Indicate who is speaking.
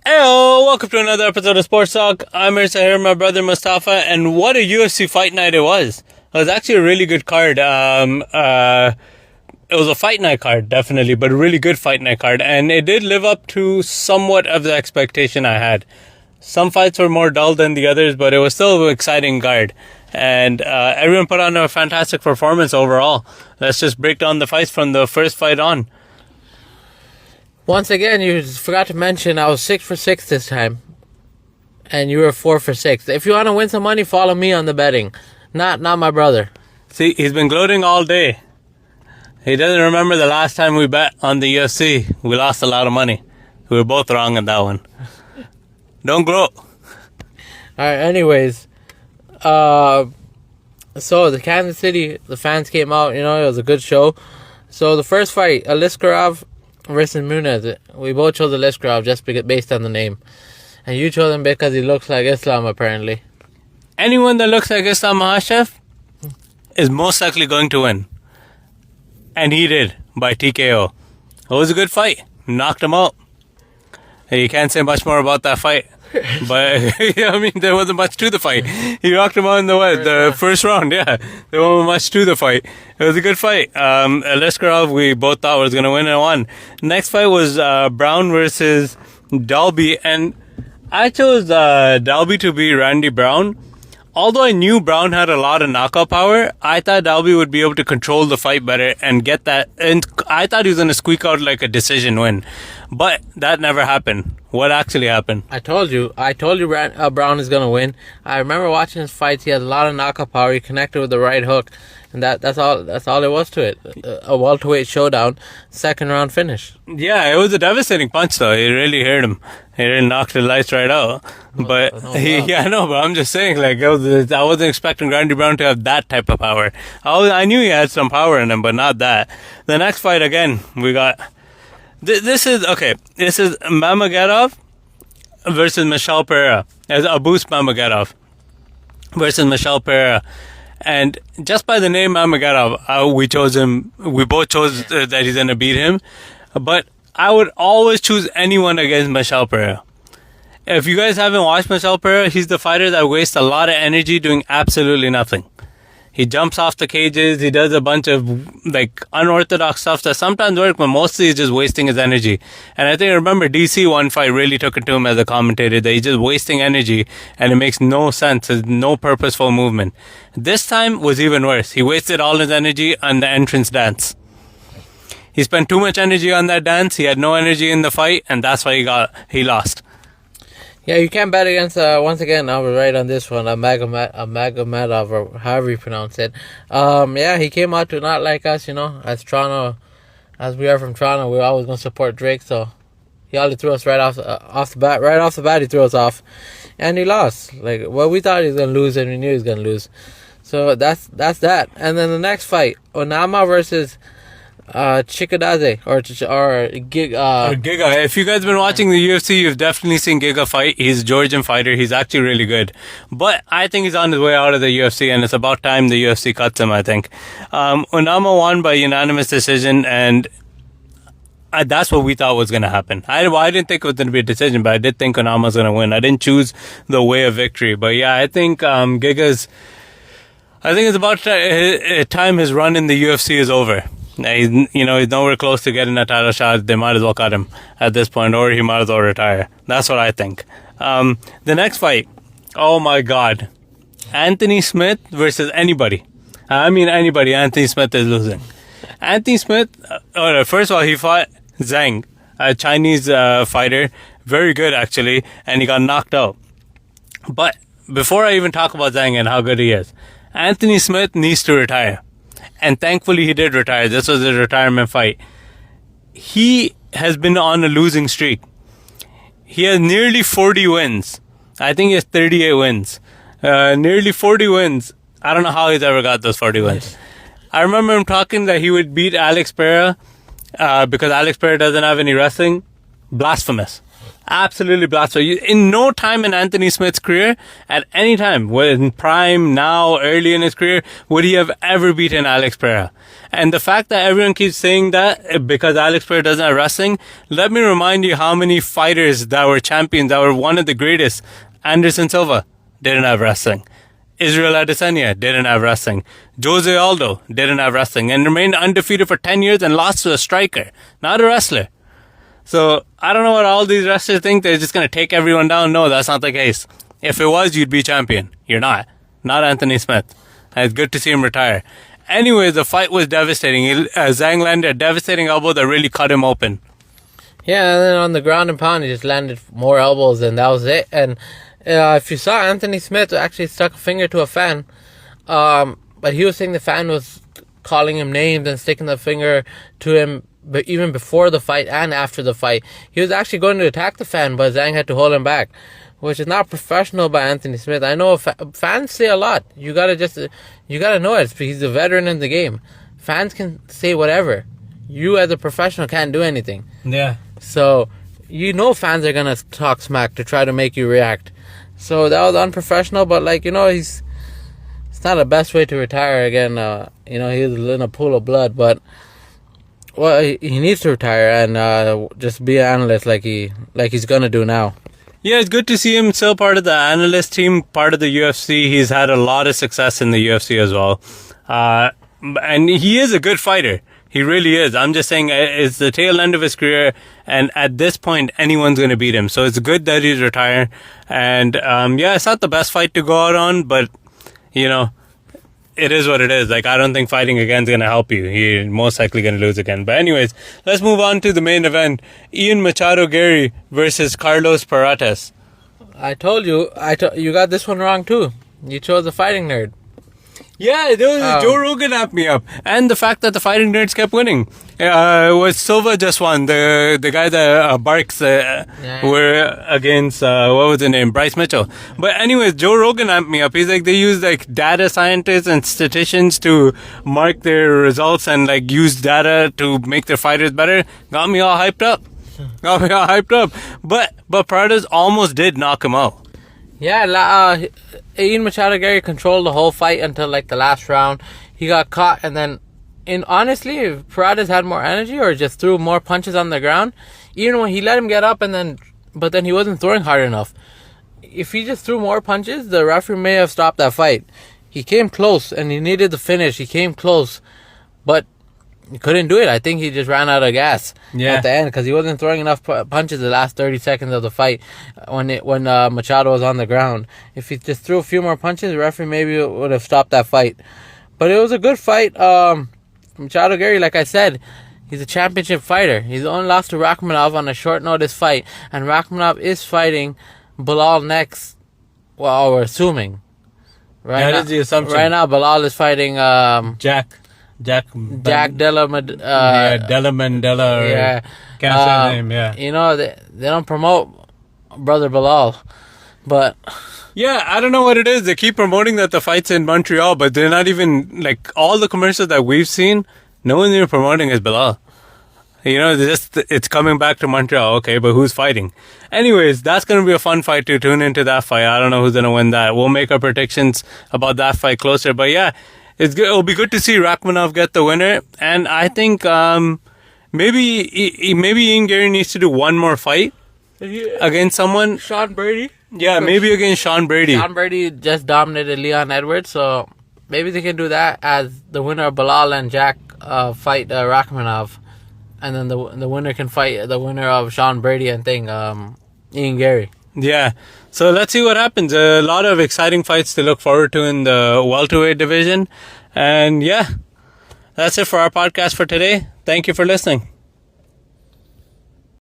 Speaker 1: Heyo, welcome to another episode of Sports Talk. I'm Mirza here, my brother Mustafa, and what a UFC fight night it was. It was actually a really good card. It was a fight night card, definitely, but a really good fight night card, and it did live up to somewhat of the expectation I had. Some fights were more dull than the others, but it was still an exciting card, and everyone put on a fantastic performance overall. Let's just break down the fights from the first fight on.
Speaker 2: Once again, you forgot to mention I was 6 for 6 this time, and you were 4 for 6. If you want to win some money, follow me on the betting, not my brother.
Speaker 1: See, he's been gloating all day. He doesn't remember the last time we bet on the UFC. We lost a lot of money. We were both wrong on that one. Don't gloat.
Speaker 2: Alright, anyways, so the Kansas City, the fans came out, it was a good show. So the first fight, Aliskerov versus Munez. We both chose Aliskerov just based on the name. And you chose him because he looks like Islam, apparently.
Speaker 1: Anyone that looks like Islam Makhachev is most likely going to win. And he did, by TKO. It was a good fight. Knocked him out. You can't say much more about that fight. But, there wasn't much to the fight. He knocked him out in the first round, yeah. There wasn't much to the fight. It was a good fight. Aliskerov, we both thought was going to win and won. Next fight was Brown versus Dalby. And I chose Dalby to beat Randy Brown. Although I knew Brown had a lot of knockout power, I thought Dalby would be able to control the fight better and get that. And I thought he was going to squeak out like a decision win. But that never happened. What actually happened?
Speaker 2: I told you Brown is going to win. I remember watching his fights. He had a lot of knockout power. He connected with the right hook. And that's all there was to it. A welterweight showdown, second round finish.
Speaker 1: Yeah, it was a devastating punch though. It really hurt him. It really knocked the lights right out. But but I'm just saying, I wasn't expecting Randy Brown to have that type of power. I knew he had some power in him, but not that. The next fight again, we got. This is Mamagedov versus Michel Pereira. As Abus Mamagedov versus Michel Pereira. And just by the name Mamagedov, we chose him. We both chose that he's going to beat him. But I would always choose anyone against Michel Pereira. If you guys haven't watched Michel Pereira, he's the fighter that wastes a lot of energy doing absolutely nothing. He jumps off the cages. He does a bunch of unorthodox stuff that sometimes work, but mostly he's just wasting his energy. And I remember DC one fight really took it to him as a commentator that he's just wasting energy and it makes no sense. There's no purposeful movement. This time was even worse. He wasted all his energy on the entrance dance. He spent too much energy on that dance. He had no energy in the fight, and that's why he lost.
Speaker 2: Yeah, you can't bet against, once again, I was right on this one, Magomedov, or however you pronounce it. He came out to not like us, as Toronto, as we are from Toronto, we're always going to support Drake, so he already threw us right off the bat. Right off the bat, he threw us off, and he lost. We thought he was going to lose, and we knew he was going to lose. So that's that. And then the next fight, Onama versus Chikadze or Giga.
Speaker 1: Giga. If you guys have been watching the UFC, you've definitely seen Giga fight. He's a Georgian fighter. He's actually really good. But I think he's on his way out of the UFC, and it's about time the UFC cuts him, I think. Onama won by unanimous decision, and that's what we thought was going to happen. I didn't think it was going to be a decision, but I did think Onama was going to win. I didn't choose the way of victory. But yeah, I think Giga's... I think it's about time his run in the UFC is over. He's nowhere close to getting a title shot. They might as well cut him at this point, or he might as well retire. That's what I think. The next fight, oh my God, Anthony Smith versus anybody. I mean anybody. Anthony Smith is losing. Anthony Smith, first of all, he fought Zhang, a Chinese fighter, very good actually, and he got knocked out. But before I even talk about Zhang and how good he is, Anthony Smith needs to retire. And thankfully he did retire. This was a retirement fight. He has been on a losing streak. He has nearly 40 wins. I think he has 38 wins. Nearly 40 wins. I don't know how he's ever got those 40 wins. I remember him talking that he would beat Alex Pereira because Alex Pereira doesn't have any wrestling. Blasphemous. Absolutely blast. In no time in Anthony Smith's career, at any time, in prime, now, early in his career, would he have ever beaten Alex Pereira. And the fact that everyone keeps saying that because Alex Pereira doesn't have wrestling, let me remind you how many fighters that were champions, that were one of the greatest. Anderson Silva didn't have wrestling. Israel Adesanya didn't have wrestling. Jose Aldo didn't have wrestling and remained undefeated for 10 years and lost to a striker, not a wrestler. So, I don't know what all these wrestlers think. They're just going to take everyone down. No, that's not the case. If it was, you'd be champion. You're not. Not Anthony Smith. And it's good to see him retire. Anyway, the fight was devastating. Zhang landed a devastating elbow that really cut him open.
Speaker 2: Yeah, and then on the ground and pound, he just landed more elbows, and that was it. And if you saw, Anthony Smith actually stuck a finger to a fan. But he was saying the fan was calling him names and sticking the finger to him. But even before the fight and after the fight, he was actually going to attack the fan, but Zhang had to hold him back, which is not professional by Anthony Smith. I know fans say a lot. You gotta know it. He's a veteran in the game. Fans can say whatever. You as a professional can't do anything.
Speaker 1: Yeah.
Speaker 2: So fans are gonna talk smack to try to make you react. So that was unprofessional, but it's not the best way to retire again. He was in a pool of blood, but. Well, he needs to retire and just be an analyst like he's gonna do now.
Speaker 1: Yeah, it's good to see him still part of the analyst team, part of the UFC. He's had a lot of success in the UFC as well. And he is a good fighter. He really is. I'm just saying it's the tail end of his career, and at this point, anyone's going to beat him. So it's good that he's retired. And it's not the best fight to go out on, but, it is what it is. I don't think fighting again is going to help you. You're most likely going to lose again. But anyways, let's move on to the main event. Ian Machado Gary versus Carlos Parates.
Speaker 2: I told you, you got this one wrong too. You chose a fighting nerd.
Speaker 1: Yeah, Joe Rogan amped me up. And the fact that the fighting nerds kept winning. Was Silva just won. The guy that barks were against, what was the name? Bryce Mitchell. But anyways, Joe Rogan amped me up. He's like, they use data scientists and statisticians to mark their results and use data to make their fighters better. Got me all hyped up. But Parates almost did knock him out.
Speaker 2: Yeah, Ian Machado Gary controlled the whole fight until the last round. He got caught, and then, honestly, if Parates had more energy or just threw more punches on the ground, even when he let him get up, but then he wasn't throwing hard enough. If he just threw more punches, the referee may have stopped that fight. He came close, and he needed the finish. He came close, but he couldn't do it. I think he just ran out of gas at the end because he wasn't throwing enough punches the last 30 seconds of the fight when Machado was on the ground. If he just threw a few more punches, the referee maybe would have stopped that fight. But it was a good fight. Machado Gary, like I said, he's a championship fighter. He's only lost to Rakhmonov on a short notice fight, and Rakhmonov is fighting Bilal next. Well, we're assuming.
Speaker 1: That is the assumption.
Speaker 2: Right now, Bilal is fighting
Speaker 1: Jack
Speaker 2: Della
Speaker 1: Mandela.
Speaker 2: Yeah,
Speaker 1: can't say the name. Yeah,
Speaker 2: they don't promote Brother Bilal, but
Speaker 1: yeah, I don't know what it is. They keep promoting that the fight's in Montreal, but they're not even all the commercials that we've seen. No one's even promoting is Bilal. It's coming back to Montreal. Okay, but who's fighting? Anyways, that's going to be a fun fight to tune into that fight. I don't know who's going to win that. We'll make our predictions about that fight closer. But yeah. It'll be good to see Rakhmonov get the winner, and I think maybe Ian Gary needs to do one more fight against someone.
Speaker 2: Sean Brady?
Speaker 1: Yeah, maybe against Sean Brady.
Speaker 2: Sean Brady just dominated Leon Edwards, so maybe they can do that as the winner of Bilal and Jack fight Rakhmonov, and then the winner can fight the winner of Sean Brady and Ian Gary.
Speaker 1: Yeah. So let's see what happens. A lot of exciting fights to look forward to in the welterweight division. And yeah, that's it for our podcast for today. Thank you for listening.